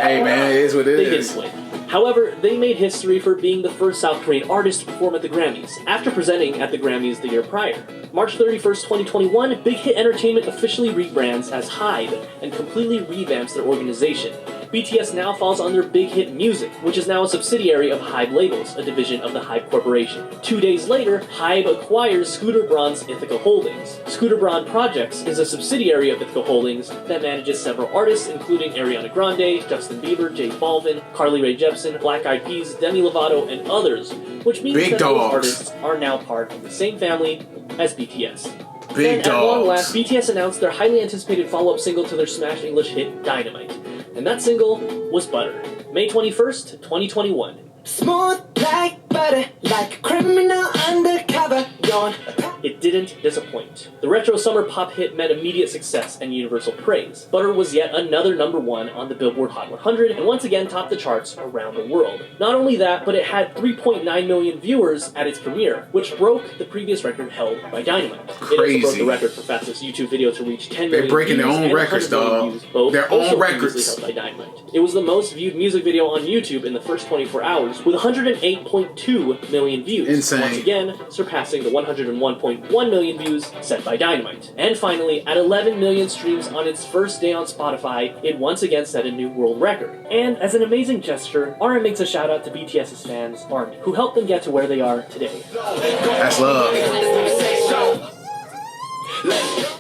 Speaker 1: Hey man, it is what it
Speaker 3: They
Speaker 1: is.
Speaker 3: didn't win. However, they made history for being the first South Korean artist to perform at the Grammys, after presenting at the Grammys the year prior. March 31st, 2021, Big Hit Entertainment officially rebrands as HYBE and completely revamps their organization. BTS now falls under Big Hit Music, which is now a subsidiary of HYBE Labels, a division of the HYBE Corporation. 2 days later, HYBE acquires Scooter Braun's Ithaca Holdings. Scooter Braun Projects is a subsidiary of Ithaca Holdings that manages several artists, including Ariana Grande, Justin Bieber, J Balvin, Carly Rae Jepsen, Black Eyed Peas, Demi Lovato, and others, which means
Speaker 1: Big
Speaker 3: that
Speaker 1: dogs.
Speaker 3: those artists are now part of the same family as BTS.
Speaker 1: Big
Speaker 3: Then, at long
Speaker 1: dogs.
Speaker 3: last, BTS announced their highly anticipated follow-up single to their smash English hit Dynamite. And that single was Butter. May 21st, 2021.
Speaker 9: Smooth like butter, like a criminal undercover. Going.
Speaker 3: It didn't disappoint. The retro summer pop hit met immediate success and universal praise. Butter was yet another #1 on the Billboard Hot 100 and once again topped the charts around the world. Not only that, but it had 3.9 million viewers at its premiere, which broke the previous record held by Dynamite. It also broke
Speaker 1: Crazy.
Speaker 3: the record for fastest YouTube video to reach 10
Speaker 1: They're
Speaker 3: million
Speaker 1: breaking their
Speaker 3: views
Speaker 1: own
Speaker 3: and
Speaker 1: records,
Speaker 3: 100 million
Speaker 1: dog.
Speaker 3: views, both
Speaker 1: Their
Speaker 3: also
Speaker 1: own
Speaker 3: previously
Speaker 1: records.
Speaker 3: held by Dynamite. It was the most viewed music video on YouTube in the first 24 hours, with 108.2 million views.
Speaker 1: Insane.
Speaker 3: Once again, surpassing the 101.1 million views set by Dynamite. And finally, at 11 million streams on its first day on Spotify, it once again set a new world record. And as an amazing gesture, RM makes a shout out to BTS's fans, ARMY, who helped them get to where they are today.
Speaker 1: That's love.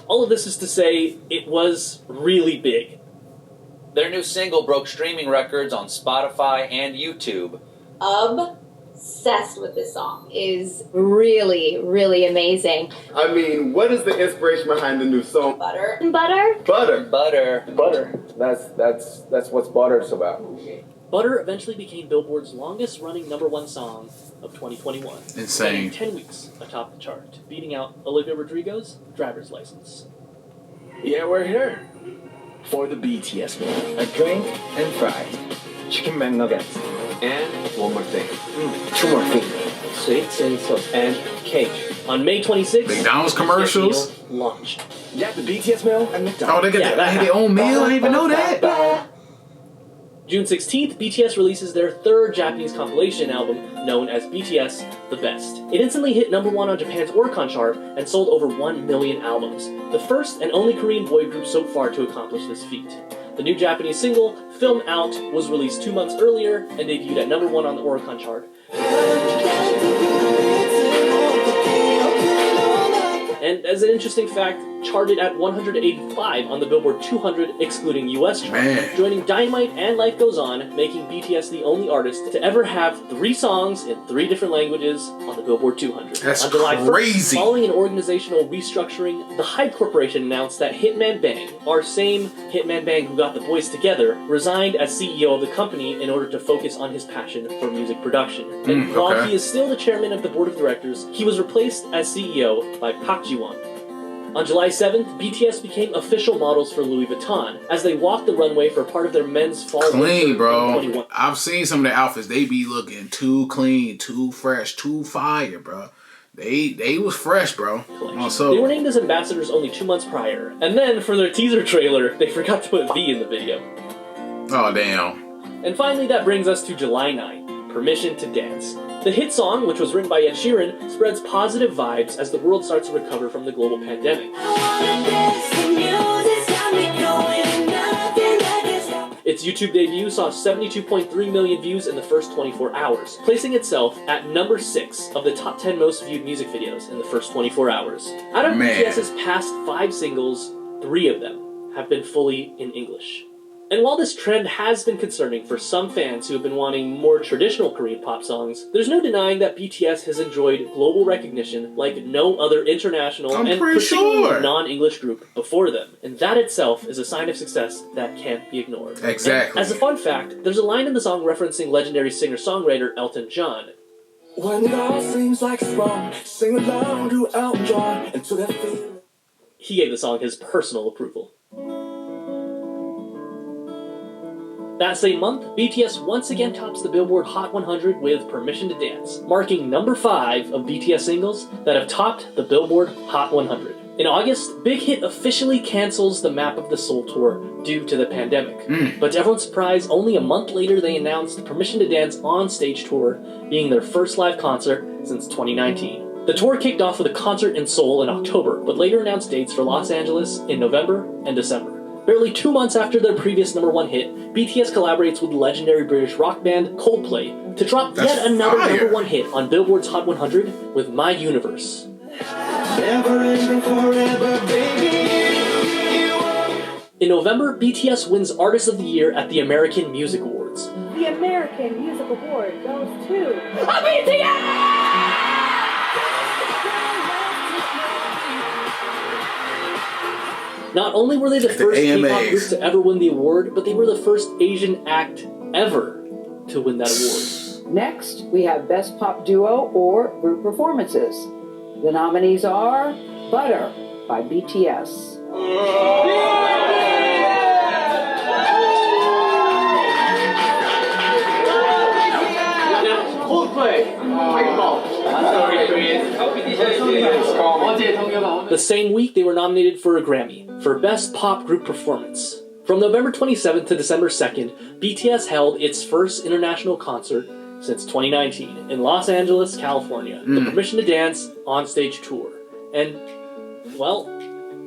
Speaker 3: All of this is to say, it was really big.
Speaker 10: Their new single broke streaming records on Spotify and YouTube.
Speaker 11: Obsessed with this song. Is really, really amazing.
Speaker 8: I mean, what is the inspiration behind the new song?
Speaker 11: Butter. Butter?
Speaker 8: Butter.
Speaker 10: Butter.
Speaker 8: Butter. That's what butter's about.
Speaker 3: Butter eventually became Billboard's longest running #1 song of 2021.
Speaker 1: Insane.
Speaker 3: Spending 10 weeks atop the chart, beating out Olivia Rodrigo's Driver's License.
Speaker 12: Yeah, we're here for the BTS meal. A drink and fries, chicken McNuggets, and one more thing. Two more things. Sweets and sauce and cake.
Speaker 3: On May 26th,
Speaker 1: McDonald's commercials?
Speaker 3: BTS meal launched.
Speaker 12: Yeah, the BTS meal and McDonald's.
Speaker 1: Oh, they got
Speaker 3: Yeah, that
Speaker 1: their own meal? I didn't even know that.
Speaker 3: June 16th, BTS releases their third Japanese compilation album, known as BTS The Best. It instantly hit #1 on Japan's Oricon chart and sold over 1 million albums, the first and only Korean boy group so far to accomplish this feat. The new Japanese single, Film Out, was released 2 months earlier and debuted at #1 on the Oricon chart. And as an interesting fact, charted at 185 on the Billboard 200 excluding US chart,
Speaker 1: Man.
Speaker 3: joining Dynamite and Life Goes On, making BTS the only artist to ever have 3 songs in 3 different languages on the Billboard 200.
Speaker 1: That's
Speaker 3: on July 1st,
Speaker 1: crazy.
Speaker 3: following an organizational restructuring, the HYBE Corporation announced that Hitman Bang, our same Hitman Bang who got the boys together, resigned as CEO of the company in order to focus on his passion for music production. And while
Speaker 1: okay.
Speaker 3: he is still the chairman of the board of directors, he was replaced as CEO by Park Ji-won. On July 7th, BTS became official models for Louis Vuitton as they walked the runway for part of their men's fall
Speaker 1: Clean,
Speaker 3: winter
Speaker 1: bro.
Speaker 3: 2021.
Speaker 1: I've seen some of their outfits. They be looking too clean, too fresh, too fire, bro. They was fresh, bro. Also,
Speaker 3: They were named as ambassadors only 2 months prior, and then for their teaser trailer, they forgot to put V in the video.
Speaker 1: oh damn.
Speaker 3: And finally, that brings us to July 9th, Permission to Dance. The hit song, which was written by Ed Sheeran, spreads positive vibes as the world starts to recover from the global pandemic. Its YouTube debut saw 72.3 million views in the first 24 hours, placing itself at #6 of the top 10 most viewed music videos in the first 24 hours. Out of
Speaker 1: Man.
Speaker 3: BTS's past 5 singles, 3 of them have been fully in English. And while this trend has been concerning for some fans who have been wanting more traditional Korean pop songs, there's no denying that BTS has enjoyed global recognition like no other international and particularly non-English group before them. And that itself is a sign of success that can't be ignored.
Speaker 1: Exactly.
Speaker 3: And as a fun fact, there's a line in the song referencing legendary singer-songwriter Elton John.
Speaker 9: When it all seems like it's wrong, sing along to Elton John and to that feeling.
Speaker 3: He gave the song his personal approval. That same month, BTS once again tops the Billboard Hot 100 with Permission to Dance, marking number 5 of BTS singles that have topped the Billboard Hot 100. In August, Big Hit officially cancels the Map of the Soul tour due to the pandemic. But to everyone's surprise, only a month later they announced Permission to Dance on-stage tour, being their first live concert since 2019. The tour kicked off with a concert in Seoul in October, but later announced dates for Los Angeles in November and December. Barely 2 months after their previous #1 hit, BTS collaborates with legendary British rock band Coldplay to drop yet another #1 hit on Billboard's Hot 100 with My Universe.
Speaker 9: Never ending forever, baby.
Speaker 3: In November, BTS wins Artist of the Year at the American Music Awards.
Speaker 13: The American Music Award goes to BTS!
Speaker 3: Not only were they the first K-pop group to ever win the award, but they were the first Asian act ever to win that award.
Speaker 14: Next, we have Best Pop Duo or Group Performances. The nominees are Butter by BTS.
Speaker 4: Coldplay.
Speaker 3: The same week, they were nominated for a Grammy for Best Pop Group Performance. From November 27th to December 2nd, BTS held its first international concert since 2019 in Los Angeles, California, the Permission to Dance on-stage tour. And, well,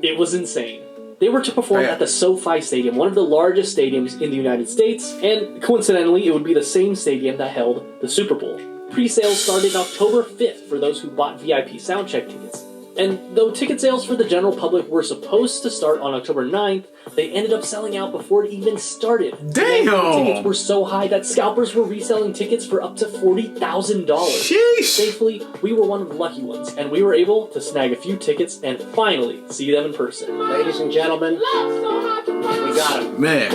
Speaker 3: it was insane. They were to perform at the SoFi Stadium, one of the largest stadiums in the United States, and coincidentally, it would be the same stadium that held the Super Bowl. Pre-sales started October 5th for those who bought VIP soundcheck tickets. And though ticket sales for the general public were supposed to start on October 9th, they ended up selling out before it even started.
Speaker 1: Damn!
Speaker 3: The tickets were so high that scalpers were reselling tickets for up to $40,000.
Speaker 1: Sheesh!
Speaker 3: Thankfully, we were one of the lucky ones, and we were able to snag a few tickets and finally see them in person.
Speaker 15: Ladies and gentlemen, we got them.
Speaker 1: Man.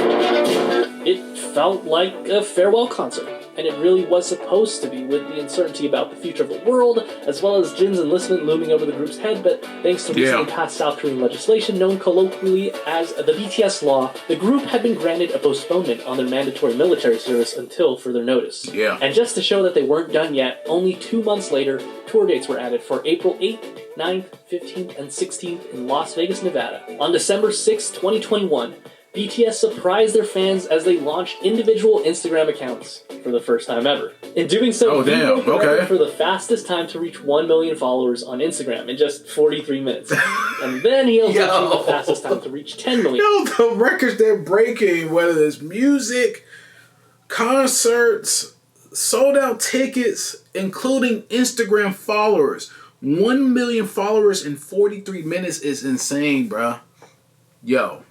Speaker 3: It felt like a farewell concert. And it really was supposed to be, with the uncertainty about the future of the world, as well as Jin's enlistment looming over the group's head. But thanks to recently passed South Korean legislation known colloquially as the BTS Law, the group had been granted a postponement on their mandatory military service until further notice. And just to show that they weren't done yet, only 2 months later, tour dates were added for April 8th, 9th, 15th, and 16th in Las Vegas, Nevada. On December 6, 2021, BTS surprised their fans as they launched individual Instagram accounts for the first time ever. In doing so, he broke the record for the fastest time to reach 1 million followers on Instagram in just 43 minutes. And then he also achieved the fastest time to reach 10 million.
Speaker 1: The records they're breaking, whether it's music, concerts, sold out tickets, including Instagram followers. 1 million followers in 43 minutes is insane, bruh. Yo.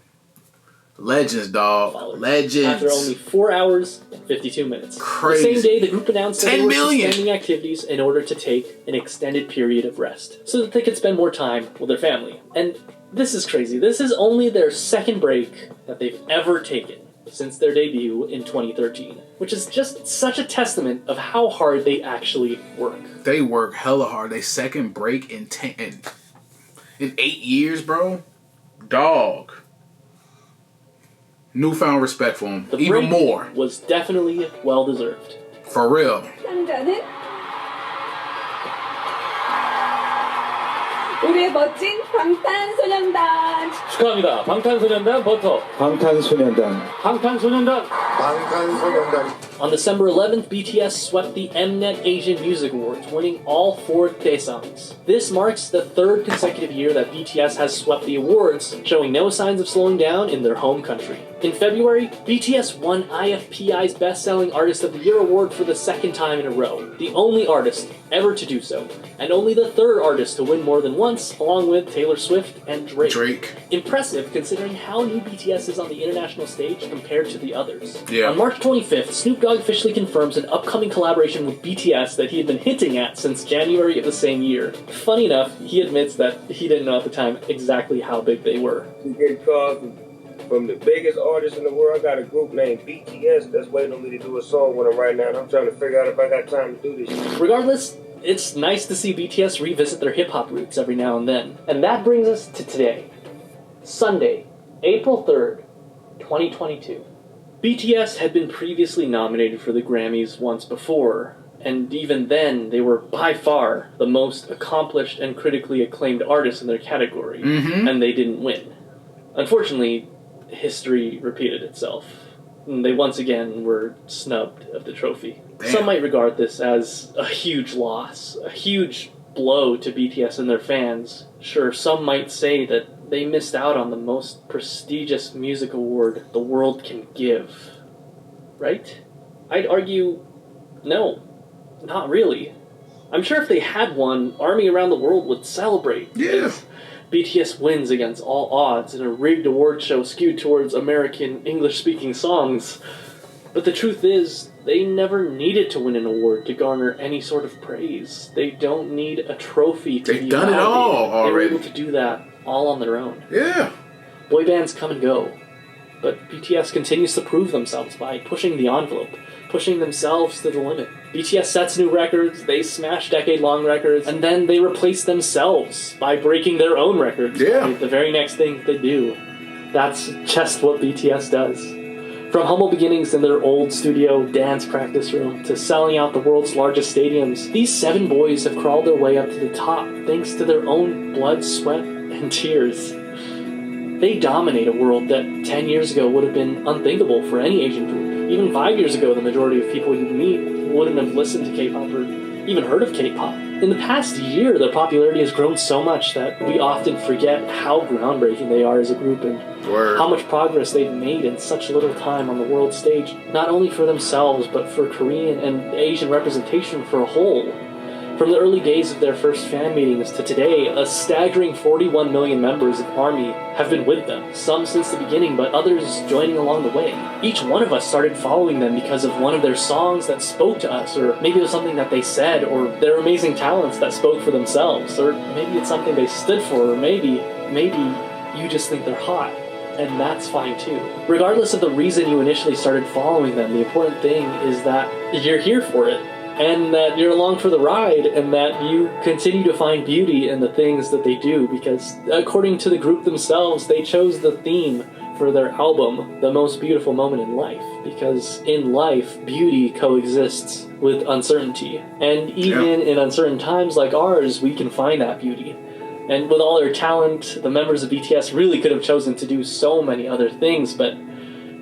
Speaker 1: Legends, dog. Legends.
Speaker 3: After only 4 hours and 52 minutes.
Speaker 1: Crazy.
Speaker 3: The same day, the group announced that they were suspending activities in order to take an extended period of rest, so that they could spend more time with their family. And this is crazy. This is only their second break that they've ever taken since their debut in 2013, which is just such a testament of how hard they actually work.
Speaker 1: They work hella hard. They second break in 8 years, bro. Dog. Newfound respect for him. Even more.
Speaker 3: Was definitely well deserved.
Speaker 1: For real.
Speaker 13: 우리의 멋진 방탄소년단.
Speaker 3: 축하합니다. 방탄소년단 버터.
Speaker 5: 방탄소년단.
Speaker 3: 방탄소년단.
Speaker 5: 방탄소년단.
Speaker 3: On December 11th, BTS swept the Mnet Asian Music Awards, winning all 4 daesangs. This marks the 3rd consecutive year that BTS has swept the awards, showing no signs of slowing down in their home country. In February, BTS won IFPI's Best-Selling Artist of the Year award for the second time in a row, the only artist ever to do so, and only the third artist to win more than once, along with Taylor Swift and Drake. Impressive considering how new BTS is on the international stage compared to the others.
Speaker 1: Yeah.
Speaker 3: On March 25th, Snoop Dogg officially confirms an upcoming collaboration with BTS that he had been hinting at since January of the same year. Funny enough, he admits that he didn't know at the time exactly how big they were.
Speaker 16: From the biggest artists in the world, I got a group named BTS that's waiting on me to do a song with them right now, and I'm trying to figure out if I got time to do this.
Speaker 3: Regardless, it's nice to see BTS revisit their hip-hop roots every now and then. And that brings us to today, Sunday, April 3rd, 2022. BTS had been previously nominated for the Grammys once before, and even then, they were by far the most accomplished and critically acclaimed artists in their category, and they didn't win. Unfortunately, history repeated itself. They once again were snubbed of the trophy.
Speaker 1: Damn.
Speaker 3: Some might regard this as a huge loss, a huge blow to BTS and their fans. Sure, some might say that they missed out on the most prestigious music award the world can give. Right? I'd argue, no, not really. I'm sure if they had one, ARMY around the world would celebrate.
Speaker 1: Yeah.
Speaker 3: BTS wins against all odds in a rigged award show skewed towards American English-speaking songs. But the truth is, they never needed to win an award to garner any sort of praise. They don't need a trophy to be
Speaker 1: They've done it all already.
Speaker 3: They were able to do that all on their own.
Speaker 1: Yeah.
Speaker 3: Boy bands come and go, but BTS continues to prove themselves by pushing the envelope, pushing themselves to the limit. BTS sets new records, they smash decade-long records, and then they replace themselves by breaking their own records.
Speaker 1: Yeah.
Speaker 3: The very next thing they do. That's just what BTS does. From humble beginnings in their old studio dance practice room to selling out the world's largest stadiums, these 7 boys have crawled their way up to the top thanks to their own blood, sweat, and tears. They dominate a world that 10 years ago would have been unthinkable for any Asian group. Even 5 years ago, the majority of people you meet wouldn't have listened to K-pop or even heard of K-pop. In the past year, their popularity has grown so much that we often forget how groundbreaking they are as a group and how much progress they've made in such little time on the world stage, not only for themselves, but for Korean and Asian representation for a whole. From the early days of their first fan meetings to today, a staggering 41 million members of ARMY have been with them, some since the beginning, but others joining along the way. Each one of us started following them because of one of their songs that spoke to us, or maybe it was something that they said, or their amazing talents that spoke for themselves, or maybe it's something they stood for, or maybe you just think they're hot. And that's fine too. Regardless of the reason you initially started following them, the important thing is that you're here for it. And that you're along for the ride, and that you continue to find beauty in the things that they do, because according to the group themselves, they chose the theme for their album, The Most Beautiful Moment in Life, because in life, beauty coexists with uncertainty. And even in uncertain times like ours, we can find that beauty. And with all their talent, the members of BTS really could have chosen to do so many other things, but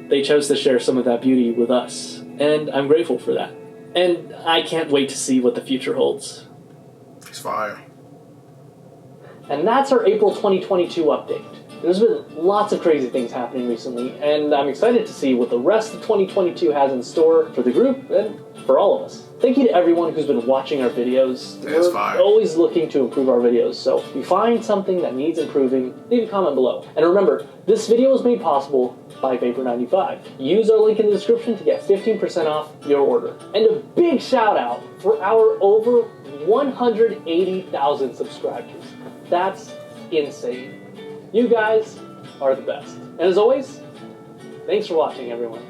Speaker 3: they chose to share some of that beauty with us. And I'm grateful for that. And I can't wait to see what the future holds.
Speaker 1: It's fire.
Speaker 3: And that's our April 2022 update. There's been lots of crazy things happening recently, and I'm excited to see what the rest of 2022 has in store for the group and for all of us. Thank you to everyone who's been watching our videos.
Speaker 1: That's
Speaker 3: We're
Speaker 1: fire.
Speaker 3: always looking to improve our videos, so if you find something that needs improving, leave a comment below. And remember, this video was made possible by Vapor95. Use our link in the description to get 15% off your order. And a big shout out for our over 180,000 subscribers. That's insane. You guys are the best. And as always, thanks for watching, everyone.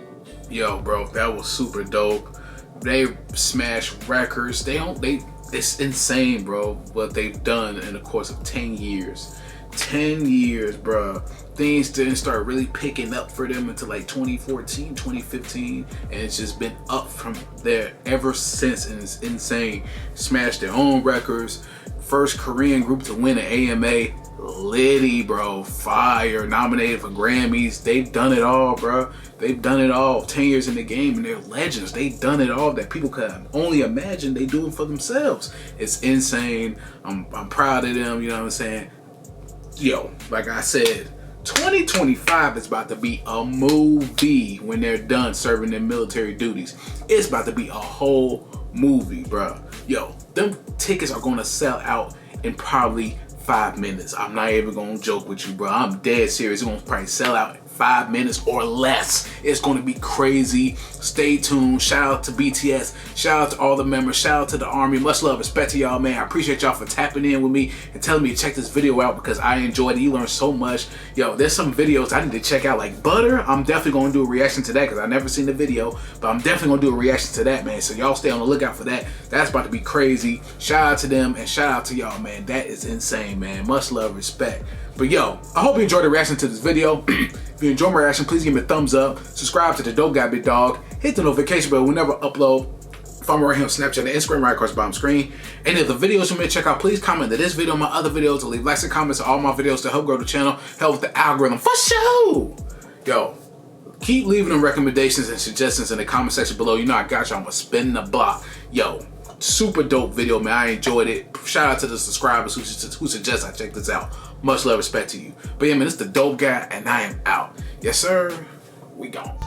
Speaker 1: Yo, bro, that was super dope. They smash records. It's insane, bro, what they've done in the course of 10 years. 10 years, bro. Things didn't start really picking up for them until like 2014, 2015, and it's just been up from there ever since, and it's insane. Smashed their own records. First Korean group to win an AMA. Liddy, bro. Fire. Nominated for Grammys. They've done it all, bro. They've done it all. 10 years in the game, and they're legends. They've done it all that people could only imagine they do it for themselves. It's insane. I'm proud of them, you know what I'm saying? Yo, like I said, 2025 is about to be a movie when they're done serving their military duties. It's about to be a whole movie, bro. Yo, them tickets are gonna sell out in probably 5 minutes. I'm not even gonna joke with you, bro. I'm dead serious. It's gonna probably sell out in 5 minutes or less. It's gonna be crazy. Stay tuned. Shout out to BTS. Shout out to all the members. Shout out to the army. Much love, respect to y'all, man. I appreciate y'all for tapping in with me and telling me to check this video out because I enjoyed it. You learned so much. Yo, there's some videos I need to check out, like Butter. I'm definitely gonna do a reaction to that because I never seen the video, but I'm definitely gonna do a reaction to that, man. So y'all stay on the lookout for that. That's about to be crazy. Shout out to them and shout out to y'all, man. That is insane, man. Much love, respect. But yo, I hope you enjoyed the reaction to this video. If you enjoy my reaction, please give me a thumbs up. Subscribe to the Dope Guy Big Dog. Hit the notification bell whenever I upload. Follow me right here on Snapchat and Instagram right across the bottom screen. Any of the videos you may check out, please comment to this video, my other videos, to leave likes and comments on all my videos to help grow the channel, help with the algorithm for sure. Yo, keep leaving them recommendations and suggestions in the comment section below. You know I got you. I'm gonna spin the block. Yo, super dope video, man. I enjoyed it. Shout out to the subscribers who suggest I check this out. Much love, respect to you. But yeah, man, it's the Dope Guy, and I am out. Yes, sir. We gone.